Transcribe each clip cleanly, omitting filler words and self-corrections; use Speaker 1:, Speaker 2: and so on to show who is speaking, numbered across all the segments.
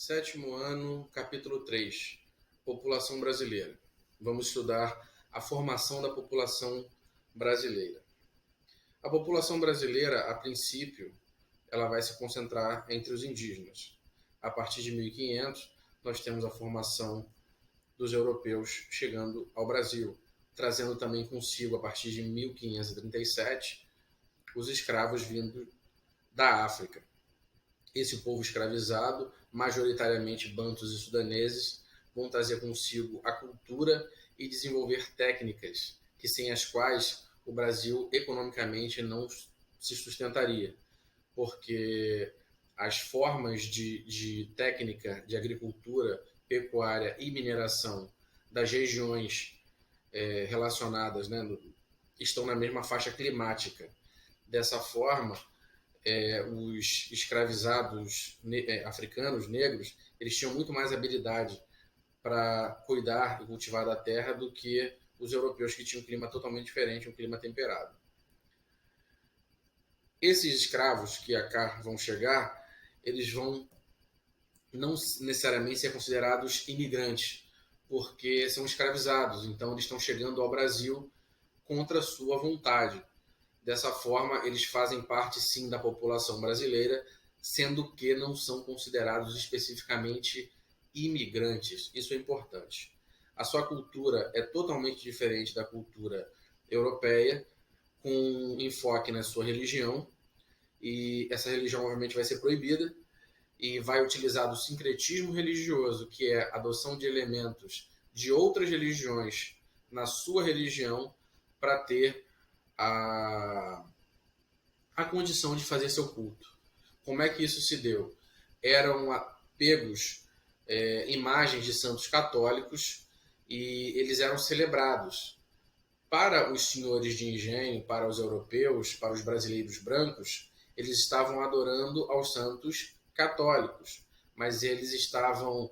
Speaker 1: Sétimo ano, capítulo 3, População brasileira. Vamos estudar a formação da população brasileira. A população brasileira, a princípio, ela vai se concentrar entre os indígenas. A partir de 1500, nós temos a formação dos europeus chegando ao Brasil, trazendo também consigo, a partir de 1537, os escravos vindos da África. Esse povo escravizado, majoritariamente bantus e sudaneses, vão trazer consigo a cultura e desenvolver técnicas que sem as quais o Brasil economicamente não se sustentaria, porque as formas de técnica de agricultura, pecuária e mineração das regiões relacionadas, né, estão na mesma faixa climática. Dessa forma, os escravizados africanos, negros, eles tinham muito mais habilidade para cuidar e cultivar da terra do que os europeus, que tinham um clima totalmente diferente, um clima temperado. Esses escravos que cá vão chegar, eles vão não necessariamente ser considerados imigrantes, porque são escravizados, então eles estão chegando ao Brasil contra sua vontade. Dessa forma, eles fazem parte, sim, da população brasileira, sendo que não são considerados especificamente imigrantes. Isso é importante. A sua cultura é totalmente diferente da cultura europeia, com enfoque na sua religião, e essa religião, obviamente, vai ser proibida, e vai utilizar do sincretismo religioso, que é a adoção de elementos de outras religiões na sua religião, para ter a condição de fazer seu culto. Como é que isso se deu? Eram pegos imagens de santos católicos e eles eram celebrados. Para os senhores de engenho, para os europeus, para os brasileiros brancos, eles estavam adorando aos santos católicos, mas eles estavam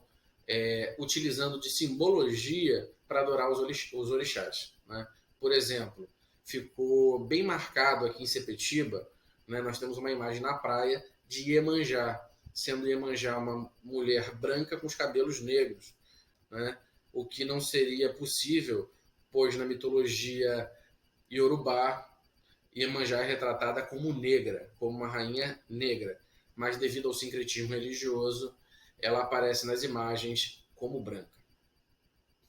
Speaker 1: utilizando de simbologia para adorar os orixás, né? Por exemplo, ficou bem marcado aqui em Sepetiba, né, nós temos uma imagem na praia de Iemanjá, sendo Iemanjá uma mulher branca com os cabelos negros, né, o que não seria possível, pois na mitologia iorubá, Iemanjá é retratada como negra, como uma rainha negra, mas devido ao sincretismo religioso, ela aparece nas imagens como branca.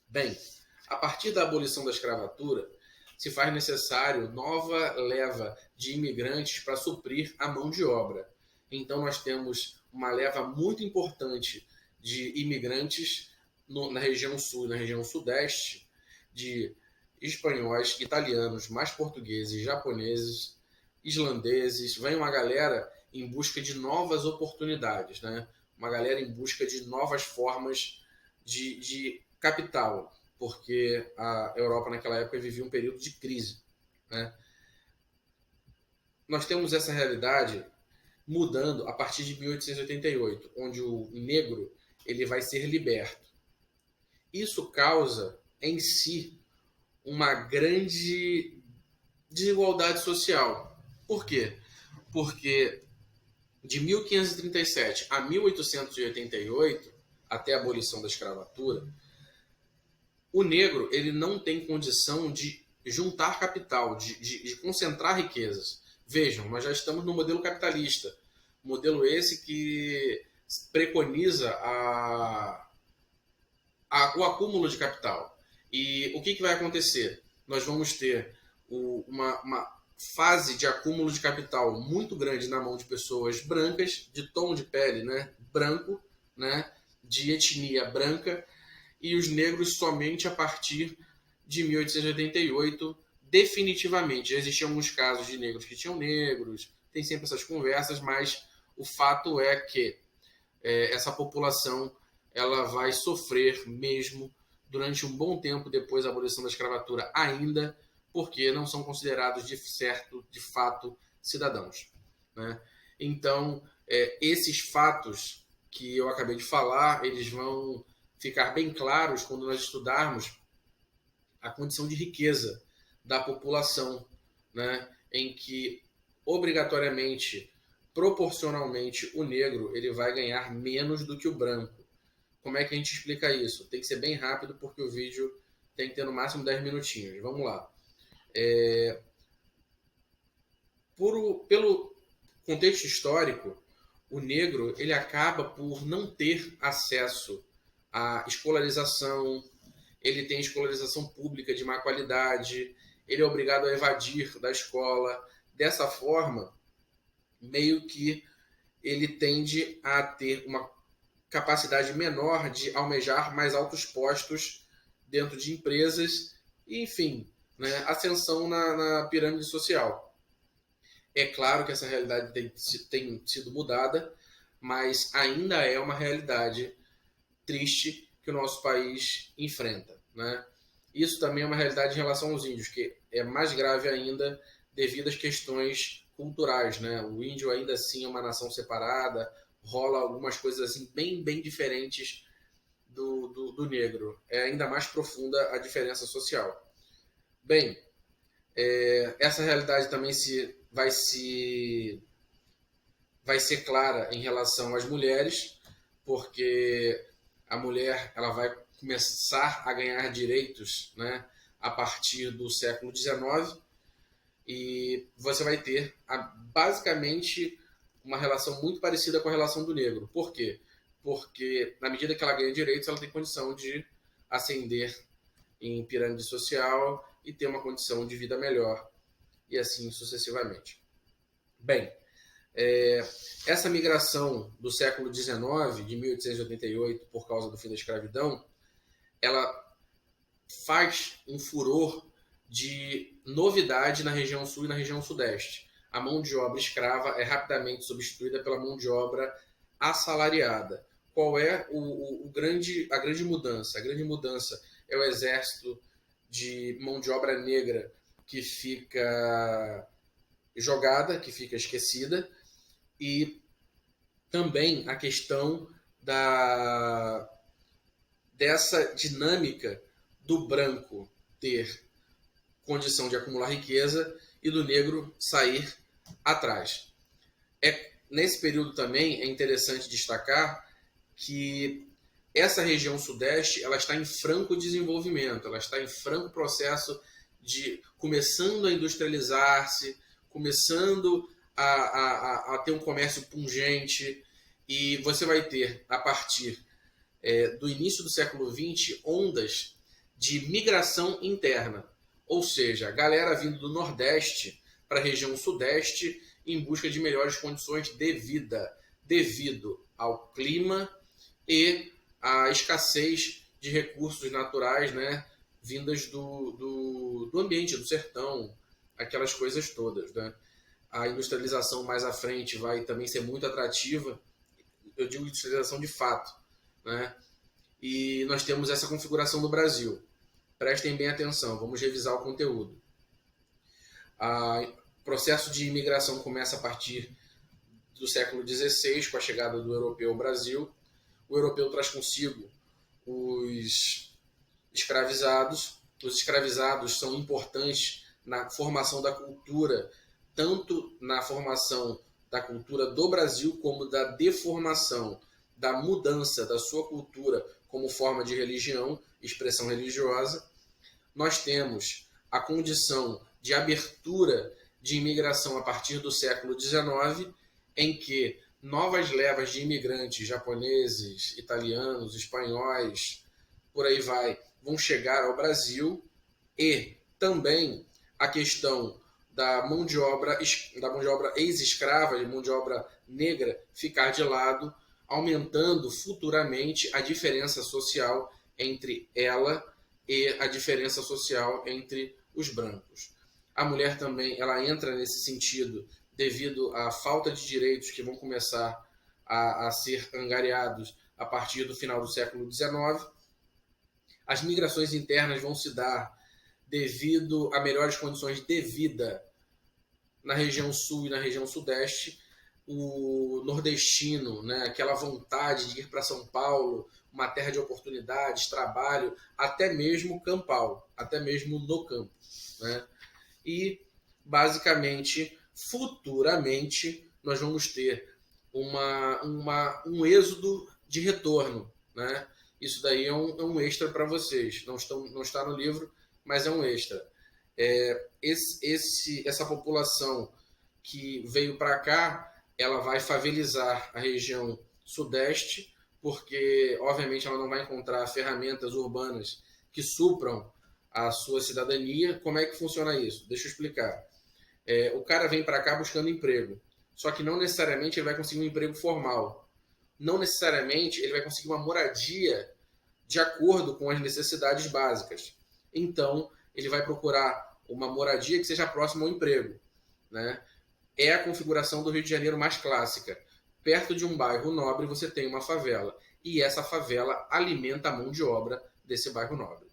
Speaker 1: Bem, a partir da abolição da escravatura, se faz necessário nova leva de imigrantes para suprir a mão de obra. Então nós temos uma leva muito importante de imigrantes na região sul e na região sudeste, de espanhóis, italianos, mais portugueses, japoneses, islandeses. Vem uma galera em busca de novas oportunidades, né? Uma galera em busca de novas formas de capital, porque a Europa naquela época vivia um período de crise, né? Nós temos essa realidade mudando a partir de 1888, onde o negro ele vai ser liberto. Isso causa em si uma grande desigualdade social. Por quê? Porque de 1537 a 1888, até a abolição da escravatura, o negro ele não tem condição de juntar capital, de concentrar riquezas. Vejam, nós já estamos no modelo capitalista, modelo esse que preconiza o acúmulo de capital. E o que vai acontecer? Nós vamos ter uma fase de acúmulo de capital muito grande na mão de pessoas brancas, de tom de pele, né, branco, né, de etnia branca, e os negros somente a partir de 1888, definitivamente. Já existiam alguns casos de negros que tinham negros, tem sempre essas conversas, mas o fato é que essa população ela vai sofrer mesmo durante um bom tempo depois da abolição da escravatura ainda, porque não são considerados de fato cidadãos, né? Então, esses fatos que eu acabei de falar, eles vão ficar bem claros quando nós estudarmos a condição de riqueza da população, né? Em que, obrigatoriamente, proporcionalmente o negro ele vai ganhar menos do que o branco. Como é que a gente explica isso? Tem que ser bem rápido porque o vídeo tem que ter no máximo 10 minutinhos. Vamos lá. Pelo contexto histórico, o negro ele acaba por não ter acesso à escolarização, ele tem escolarização pública de má qualidade, ele é obrigado a evadir da escola. Dessa forma, meio que ele tende a ter uma capacidade menor de almejar mais altos postos dentro de empresas e, enfim, né, ascensão na pirâmide social. É claro que essa realidade tem sido mudada, mas ainda é uma realidade triste que o nosso país enfrenta, né? Isso também é uma realidade em relação aos índios, que é mais grave ainda devido às questões culturais, né? O índio ainda assim é uma nação separada, rola algumas coisas assim bem diferentes do negro. É ainda mais profunda a diferença social. Bem, essa realidade também vai ser clara em relação às mulheres, porque a mulher ela vai começar a ganhar direitos, né, a partir do século XIX, e você vai ter basicamente uma relação muito parecida com a relação do negro. Por quê? Porque na medida que ela ganha direitos, ela tem condição de ascender em pirâmide social e ter uma condição de vida melhor, e assim sucessivamente. Bem, essa migração do século XIX, de 1888, por causa do fim da escravidão, ela faz um furor de novidade na região sul e na região sudeste. A mão de obra escrava é rapidamente substituída pela mão de obra assalariada. Qual é a grande mudança? A grande mudança é o exército de mão de obra negra que fica jogada, que fica esquecida, e também a questão dessa dinâmica do branco ter condição de acumular riqueza e do negro sair atrás. Nesse período também é interessante destacar que essa região sudeste ela está em franco desenvolvimento, ela está em franco processo de começando a industrializar-se, começando a ter um comércio pungente, e você vai ter, a partir do início do século XX, ondas de migração interna, ou seja, a galera vindo do Nordeste para a região Sudeste em busca de melhores condições de vida, devido ao clima e à escassez de recursos naturais, né, vindas do ambiente, do sertão, aquelas coisas todas, né? A industrialização mais à frente vai também ser muito atrativa, eu digo industrialização de fato, né? E nós temos essa configuração no Brasil. Prestem bem atenção, vamos revisar o conteúdo. O processo de imigração começa a partir do século XVI, com a chegada do europeu ao Brasil. O europeu traz consigo os escravizados. Os escravizados são importantes na formação da cultura, tanto na formação da cultura do Brasil, como da deformação, da mudança da sua cultura como forma de religião, expressão religiosa. Nós temos a condição de abertura de imigração a partir do século XIX, em que novas levas de imigrantes japoneses, italianos, espanhóis, por aí vai, vão chegar ao Brasil, e também a questão da mão de obra ex-escrava, de mão de obra negra, ficar de lado, aumentando futuramente a diferença social entre ela e a diferença social entre os brancos. A mulher também ela entra nesse sentido devido à falta de direitos que vão começar a ser angariados a partir do final do século XIX. As migrações internas vão se dar devido a melhores condições de vida na região sul e na região sudeste. O nordestino, né, aquela vontade de ir para São Paulo, uma terra de oportunidades, trabalho, até mesmo campal, até mesmo no campo, né? E, basicamente, futuramente, nós vamos ter um êxodo de retorno, né? Isso daí é um extra para vocês. Não está no livro, mas é um extra. Essa população que veio para cá, ela vai favelizar a região sudeste, porque, obviamente, ela não vai encontrar ferramentas urbanas que supram a sua cidadania. Como é que funciona isso? Deixa eu explicar. O cara vem para cá buscando emprego, só que não necessariamente ele vai conseguir um emprego formal. Não necessariamente ele vai conseguir uma moradia de acordo com as necessidades básicas. Então, ele vai procurar uma moradia que seja próxima ao emprego, né? É a configuração do Rio de Janeiro mais clássica. Perto de um bairro nobre, você tem uma favela. E essa favela alimenta a mão de obra desse bairro nobre.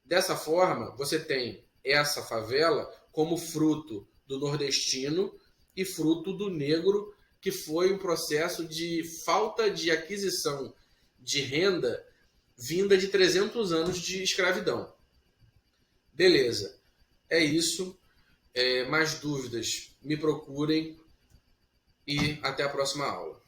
Speaker 1: Dessa forma, você tem essa favela como fruto do nordestino e fruto do negro, que foi um processo de falta de aquisição de renda vinda de 300 anos de escravidão. Beleza. É isso. Mais dúvidas, me procurem e até a próxima aula.